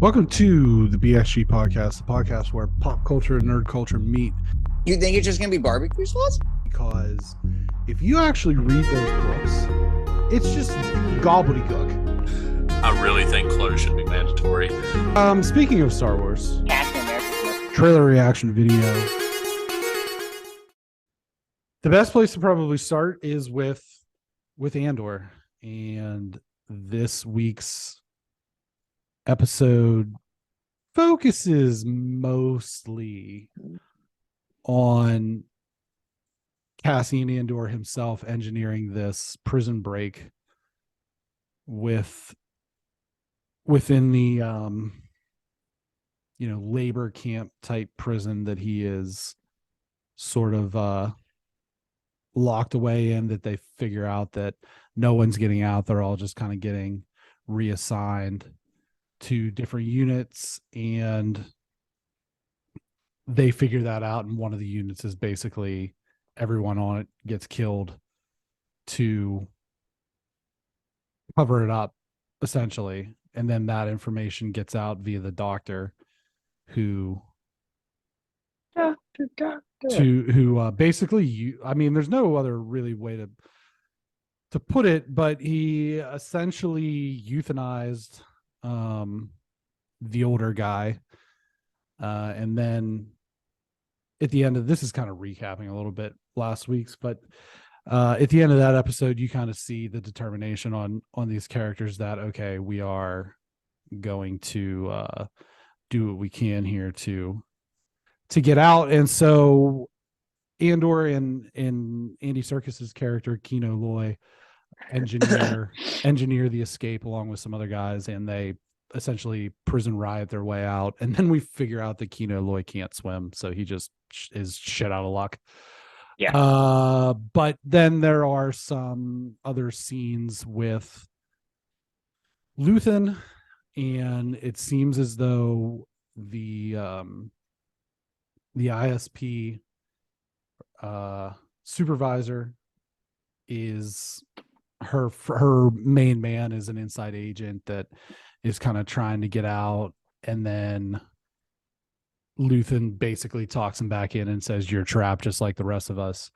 Welcome to the BXG Podcast, the podcast where pop culture and nerd culture meet. You think it's just going to be barbecue sauce? Because if you actually read those books, it's just gobbledygook. I really think clothes should be mandatory. Speaking of Star Wars, Cassian, trailer reaction video. The best place to probably start is with Andor, and this week's episode focuses mostly on Cassian Andor himself engineering this prison break within the labor camp type prison that he is sort of locked away in, that they figure out that no one's getting out. They're all just kind of getting reassigned to different units, and they figure that out, and one of the units is basically everyone on it gets killed to cover it up, essentially. And then that information gets out via the doctor who basically, there's no other really way to put it, but he essentially euthanized the older guy, and then at the end of this is kind of recapping a little bit last week's, but at the end of that episode you kind of see the determination on these characters that, okay, we are going to do what we can here to get out. And so Andor and Andy Serkis's character Kino Loy engineer the escape along with some other guys, and they essentially prison riot their way out. And then we figure out that Kino Loy can't swim, so he just is shit out of luck. But then there are some other scenes with Luthen, and it seems as though the ISP supervisor is her main man is an inside agent that is kind of trying to get out, and then Luthen basically talks him back in and says, you're trapped just like the rest of us.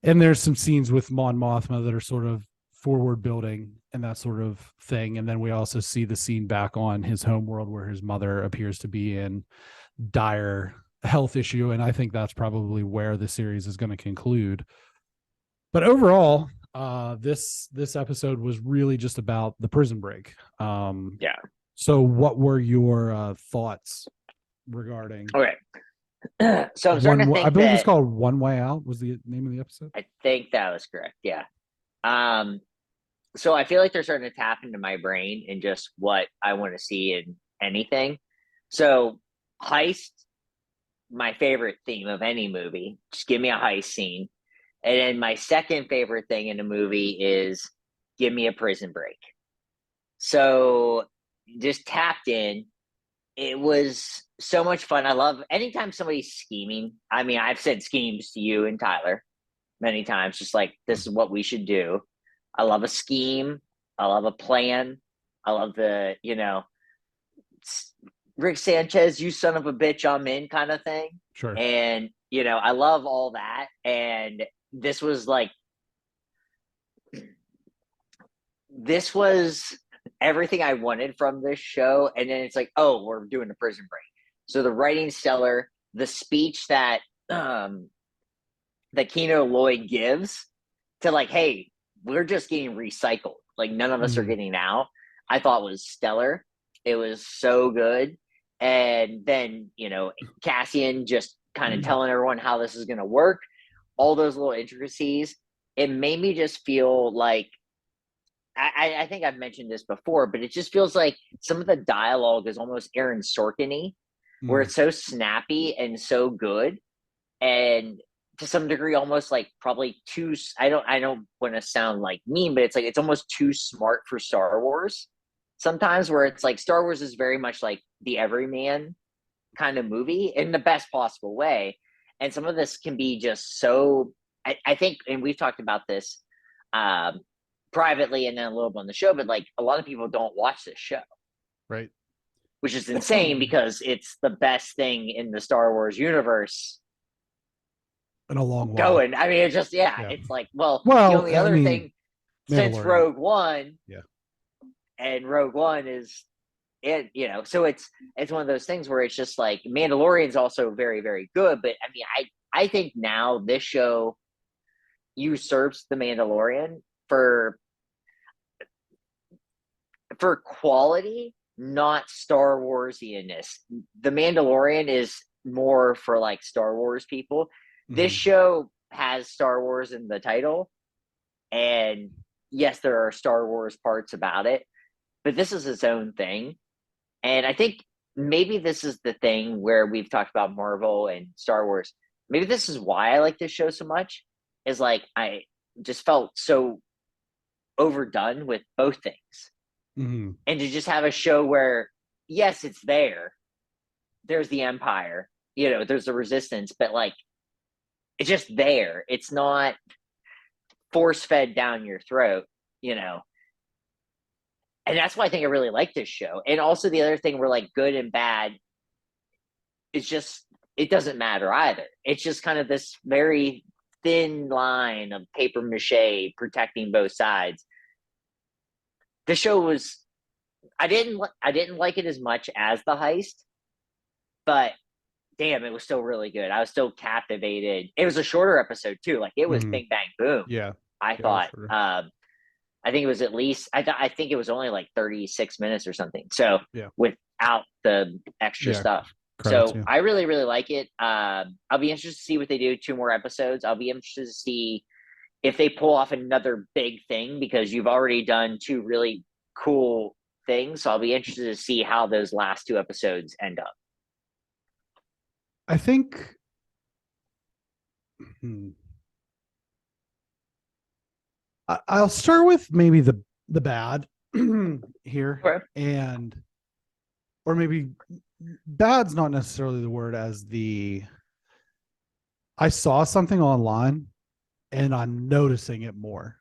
And there's some scenes with Mon Mothma that are sort of forward building and that sort of thing. And then we also see the scene back on his homeworld where his mother appears to be in dire health issue, and I think that's probably where the series is going to conclude. But overall, this episode was really just about the prison break. So what were your thoughts regarding? Okay. So I'm starting to think I believe it's called One Way Out was the name of the episode. I think that was correct. Yeah. So I feel like they're starting to tap into my brain and just what I want to see in anything. So heist, my favorite theme of any movie. Just give me a heist scene. And then my second favorite thing in a movie is give me a prison break. So just tapped in. It was so much fun. I love anytime somebody's scheming. I mean, I've said schemes to you and Tyler many times, just like, this is what we should do. I love a scheme. I love a plan. I love the, Rick Sanchez, you son of a bitch, I'm in kind of thing. Sure. And, I love all that. And this was everything I wanted from this show. And then it's like, oh, we're doing a prison break. So the writing's stellar. The speech that Kino Loy gives to hey, we're just getting recycled. None of us are getting out. I thought was stellar. It was so good. And then, Cassian just kind of telling everyone how this is going to work. All those little intricacies. It made me just feel like, I think I've mentioned this before, but it just feels like some of the dialogue is almost Aaron Sorkin-y, where it's so snappy and so good. And to some degree, almost probably too, I don't want to sound mean, but it's almost too smart for Star Wars sometimes, where it's Star Wars is very much the everyman kind of movie in the best possible way. And some of this can be just so, I think, and we've talked about this privately and then a little bit on the show, but a lot of people don't watch this show. Right. which is insane because it's the best thing in the Star Wars universe in a long while. going. I mean, it's just, it's like, the only other thing since Rogue One, and Rogue One is it, so it's one of those things where it's just like Mandalorian's also very, very good, but I mean, I think now this show usurps the Mandalorian for quality, not Star Warsianess. The Mandalorian is more for like Star Wars people. This show has Star Wars in the title, and yes, there are Star Wars parts about it, but this is its own thing. And I think maybe this is the thing where we've talked about Marvel and Star Wars. Maybe this is why I like this show so much, is like I just felt so overdone with both things. And to just have a show where, yes, it's there. There's the Empire, there's the Resistance, but like, it's just there. It's not force fed down your throat, And that's why I think I really like this show. And also the other thing where like good and bad, it's just, it doesn't matter either. It's just kind of this very thin line of paper mache protecting both sides. The show was, I didn't like it as much as The Heist, but damn, it was still really good. I was still captivated. It was a shorter episode too. Like it was bing bang boom. Yeah. I thought, I think it was at least, I think it was only like 36 minutes or something. So without the extra stuff. Credits, so I really, really like it. I'll be interested to see what they do. 2 more episodes. I'll be interested to see if they pull off another big thing, because you've already done 2 really cool things. So I'll be interested to see how those last 2 episodes end up. I think I'll start with maybe the bad here. Okay. Or maybe bad's not necessarily the word, as I saw something online and I'm noticing it more.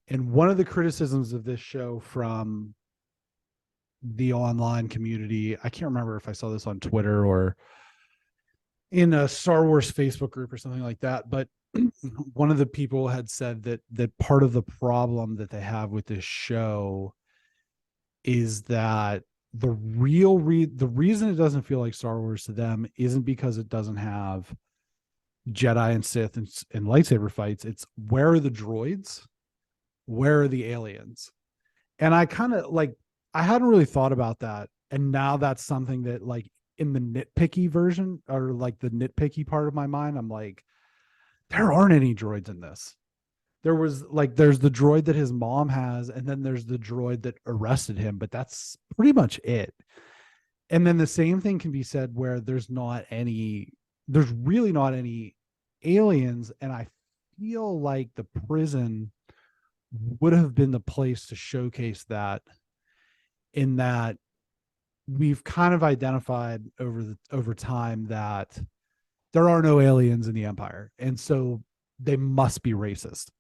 And one of the criticisms of this show from the online community, I can't remember if I saw this on Twitter or in a Star Wars Facebook group or something like that, but one of the people had said that part of the problem that they have with this show is that the reason it doesn't feel like Star Wars to them isn't because it doesn't have Jedi and Sith and lightsaber fights. It's, where are the droids? Where are the aliens? And I kind of like, I hadn't really thought about that. And now that's something that, like, in the nitpicky version, or like the nitpicky part of my mind, I'm like, there aren't any droids in this. There's the droid that his mom has, and then there's the droid that arrested him, but that's pretty much it. And then the same thing can be said where there's really not any aliens. And I feel like the prison would have been the place to showcase that, in that we've kind of identified over time that there are no aliens in the Empire. And so they must be racist,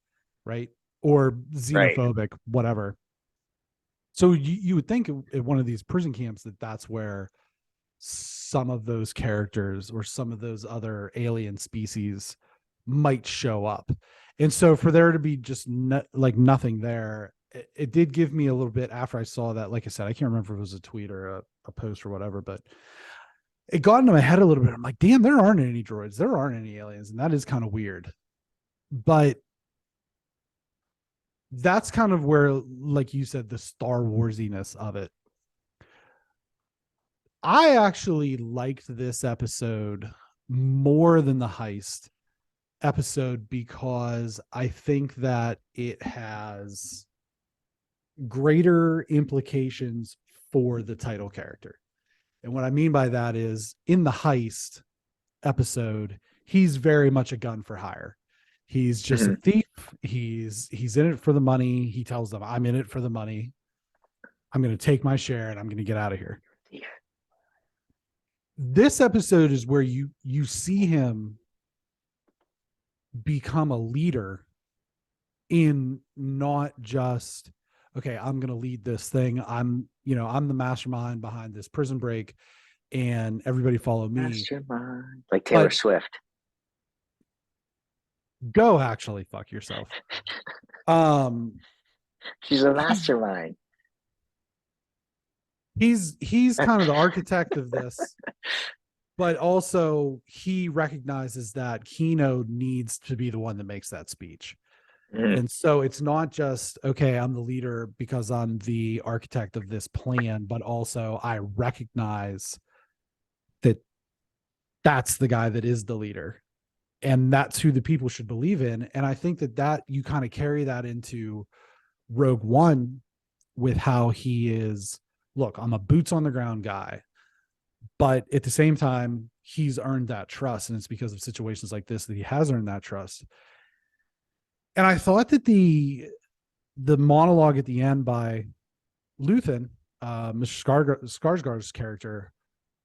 right? Or xenophobic, whatever. So you would think at one of these prison camps that's where some of those characters or some of those other alien species might show up. And so for there to be just nothing there, it did give me a little bit, after I saw that, like I said, I can't remember if it was a tweet or a post or whatever, but it got into my head a little bit. I'm like, damn, there aren't any droids. There aren't any aliens. And that is kind of weird. But that's kind of where, like you said, the Star Warsiness of it. I actually liked this episode more than the heist episode, because I think that it has greater implications for the title character. And what I mean by that is, in the heist episode, he's very much a gun for hire. He's just a thief. He's in it for the money. He tells them, I'm in it for the money. I'm going to take my share and I'm going to get out of here. Yeah. This episode is where you see him become a leader, in not just, okay, I'm going to lead this thing. I'm the mastermind behind this prison break, and everybody follow me. Mastermind, like Taylor But Swift. Go actually fuck yourself. She's a mastermind. He's kind of the architect of this, but also he recognizes that Kino needs to be the one that makes that speech. And so it's not just, okay, I'm the leader because I'm the architect of this plan, but also I recognize that that's the guy that is the leader, and that's who the people should believe in. And I think that you kind of carry that into Rogue One with how he is, look, I'm a boots on the ground guy, but at the same time, he's earned that trust. And it's because of situations like this that he has earned that trust. And I thought that the monologue at the end by Luthen, Mr. Skarsgård's character,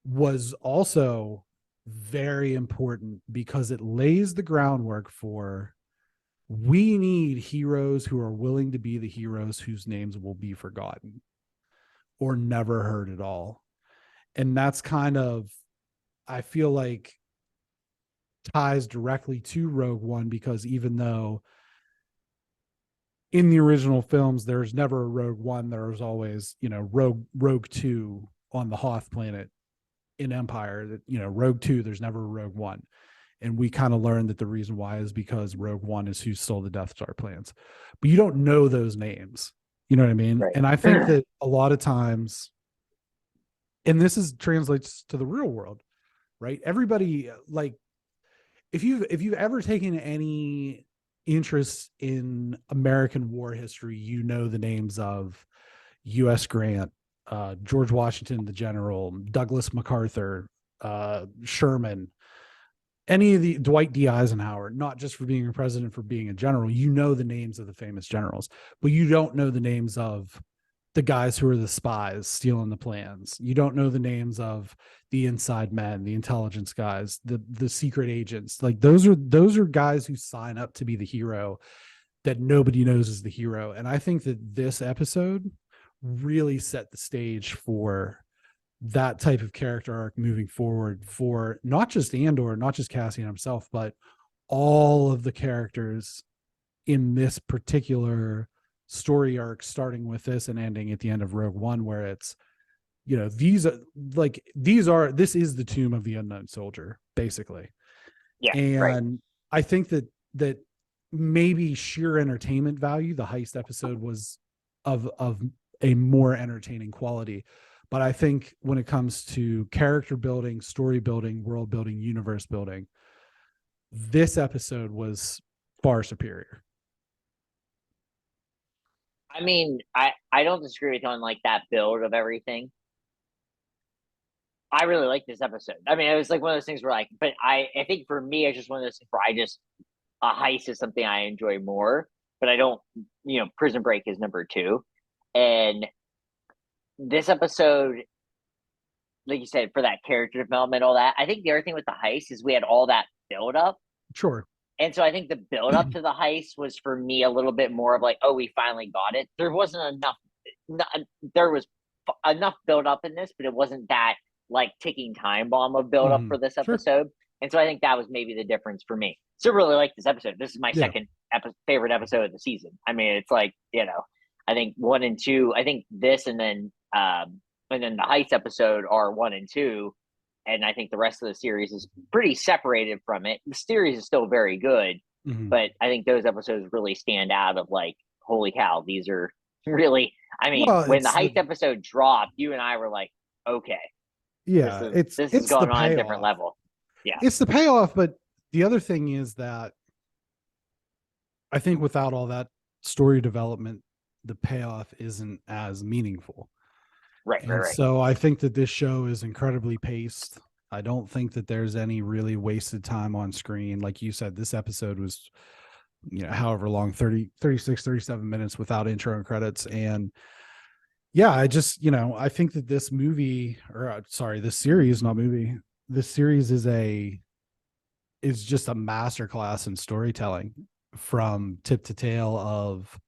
was also very important because it lays the groundwork for, we need heroes who are willing to be the heroes whose names will be forgotten or never heard at all. And that's kind of, I feel like, ties directly to Rogue One, because even though in the original films there's never a Rogue One, there's always, Rogue Two on the Hoth planet in Empire, that, Rogue Two, there's never a Rogue One. And we kind of learned that the reason why is because Rogue One is who stole the Death Star plans. But you don't know those names. You know what I mean? Right. And I think that a lot of times, and this translates to the real world, right? Everybody, like, if you've ever taken any interest in American war history, the names of U.S. Grant, George Washington, the general, Douglas MacArthur, Sherman, any of the Dwight D. Eisenhower, not just for being a president, for being a general. The names of the famous generals, but you don't know the names of the guys who are the spies stealing the plans. You don't know the names of the inside men, the intelligence guys, the secret agents. Like those are guys who sign up to be the hero that nobody knows is the hero. And I think that this episode really set the stage for that type of character arc moving forward for not just Andor, not just Cassian himself, but all of the characters in this particular story arc, starting with this and ending at the end of Rogue One, where it's, this is the tomb of the unknown soldier, basically. Yeah. And right. I think that maybe sheer entertainment value, the heist episode was of a more entertaining quality. But I think when it comes to character building, story building, world building, universe building, this episode was far superior. I mean, I don't disagree with you on like that build of everything. I really like this episode. I mean, it was like one of those things where but I think for me, it's just one of those things where a heist is something I enjoy more, but I don't, Prison Break is number 2. And this episode, like you said, for that character development, all that, I think the other thing with the heist is we had all that build up. Sure. And so I think the build up to the heist was for me a little bit more of like, oh, we finally got it. There wasn't enough. There was enough build up in this, but it wasn't that like ticking time bomb of build up for this episode. Sure. And so I think that was maybe the difference for me. So really like this episode. This is my second favorite episode of the season. I mean, it's like, I think 1 and 2, I think this and then the heist episode are 1 and 2. And I think the rest of the series is pretty separated from it. The series is still very good, but I think those episodes really stand out of like, holy cow, these are really, I mean, when the heist episode dropped, you and I were like, okay. Yeah, this is going on a different level. Yeah. It's the payoff, but the other thing is that I think without all that story development, the payoff isn't as meaningful. Right. So I think that this show is incredibly paced. I don't think that there's any really wasted time on screen. Like you said, this episode was, however long, 36, 37 minutes without intro and credits. And yeah, I just, I think that this series, not movie, this series is just a masterclass in storytelling from tip to tail of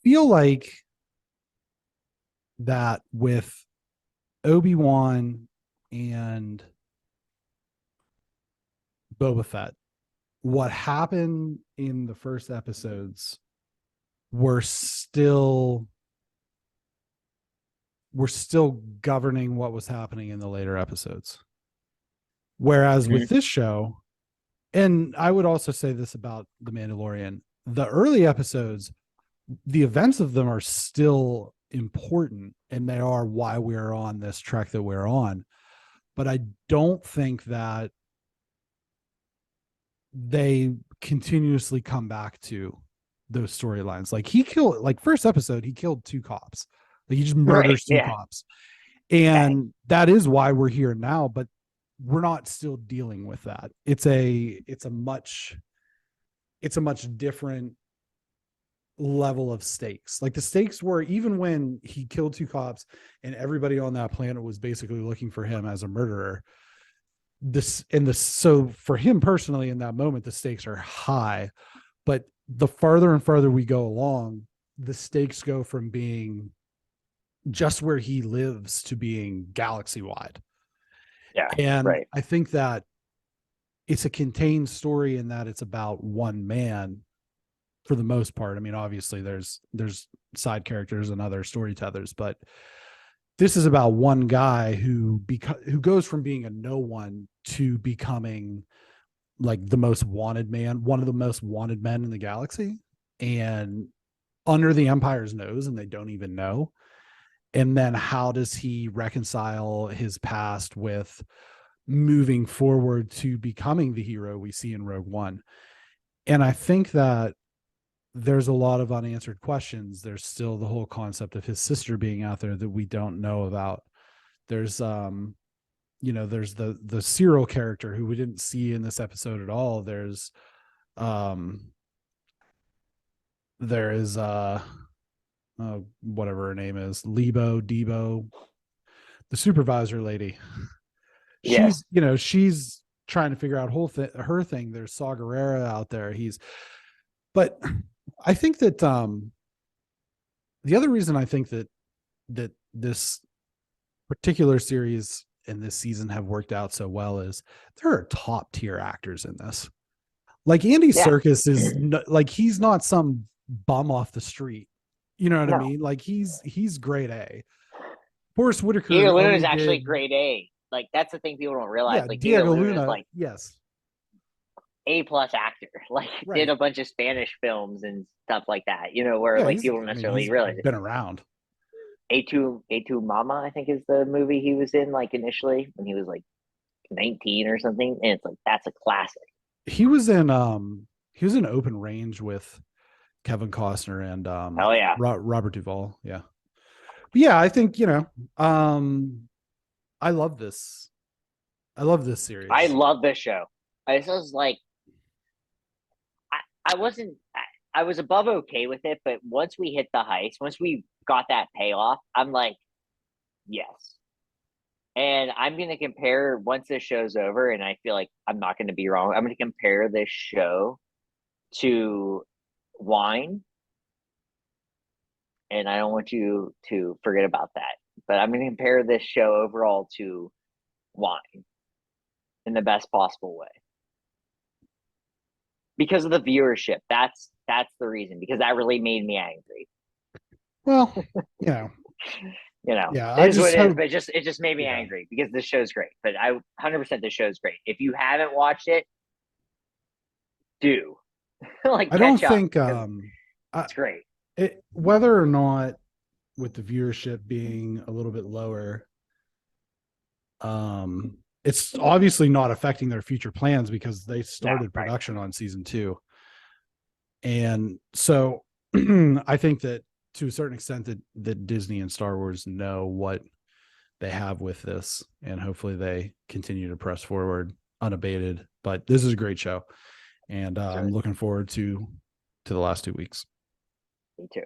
feel like that with Obi-Wan and Boba Fett, what happened in the first episodes we're still governing what was happening in the later episodes. Whereas with this show, and I would also say this about The Mandalorian, the early episodes, the events of them are still important and they are why we're on this trek that we're on. But I don't think that they continuously come back to those storylines. Like first episode, he killed 2 cops. Like he just murders 2 cops. And that is why we're here now, but we're not still dealing with that. It's a much different level of stakes. Like the stakes were, even when he killed 2 cops and everybody on that planet was basically looking for him as a murderer, so for him personally in that moment, the stakes are high. But the farther and farther we go along, the stakes go from being just where he lives to being galaxy wide. Yeah. And I think that it's a contained story in that it's about one man for the most part. I mean, obviously there's side characters and other storytellers, but this is about one guy who goes from being a no one to becoming like the most wanted man, one of the most wanted men in the galaxy, and under the Empire's nose, and they don't even know. And then how does he reconcile his past with moving forward to becoming the hero we see in Rogue One? And I think that there's a lot of unanswered questions. There's still the whole concept of his sister being out there that we don't know about. There's there's the Cyril character who we didn't see in this episode at all. There is whatever her name is, Debo, the supervisor lady. She's trying to figure out her thing. There's Saw Gerrera out there. But I think that the other reason I think that this particular series and this season have worked out so well is there are top tier actors in this. Like Andy Serkis is like, he's not some bum off the street. You know what I mean? Like he's grade A. Forrest Whitaker. Diego Luna is actually grade A. Like that's the thing people don't realize. Yeah, like Diego Luna is like A+ actor. Like did a bunch of Spanish films and stuff like that. Where like people don't necessarily realize been around. A2 Mama, I think is the movie he was in like initially when he was like 19 or something. And it's like that's a classic. He was in Open Range with Kevin Costner and Robert Duvall. Yeah. But yeah, I think, I love this. I love this series. I love this show. This was like I was above okay with it, but once we hit the heist, once we got that payoff, I'm like, yes. And I'm going to compare once this show's over, and I feel like I'm not going to be wrong. I'm going to compare this show to wine. And I don't want you to forget about that. But I'm going to compare this show overall to wine in the best possible way. Because of the viewership. That's the reason. Because that really made me angry. Well, yeah, it is what it is, but it just made me angry because this show's great. But 100% this show's great. If you haven't watched it, do. I don't think it's great. Whether or not with the viewership being a little bit lower, it's obviously not affecting their future plans because they started production on season 2. And so I think that to a certain extent that Disney and Star Wars know what they have with this, and hopefully they continue to press forward unabated. But this is a great show, and I'm looking forward to the last 2 weeks. Me too.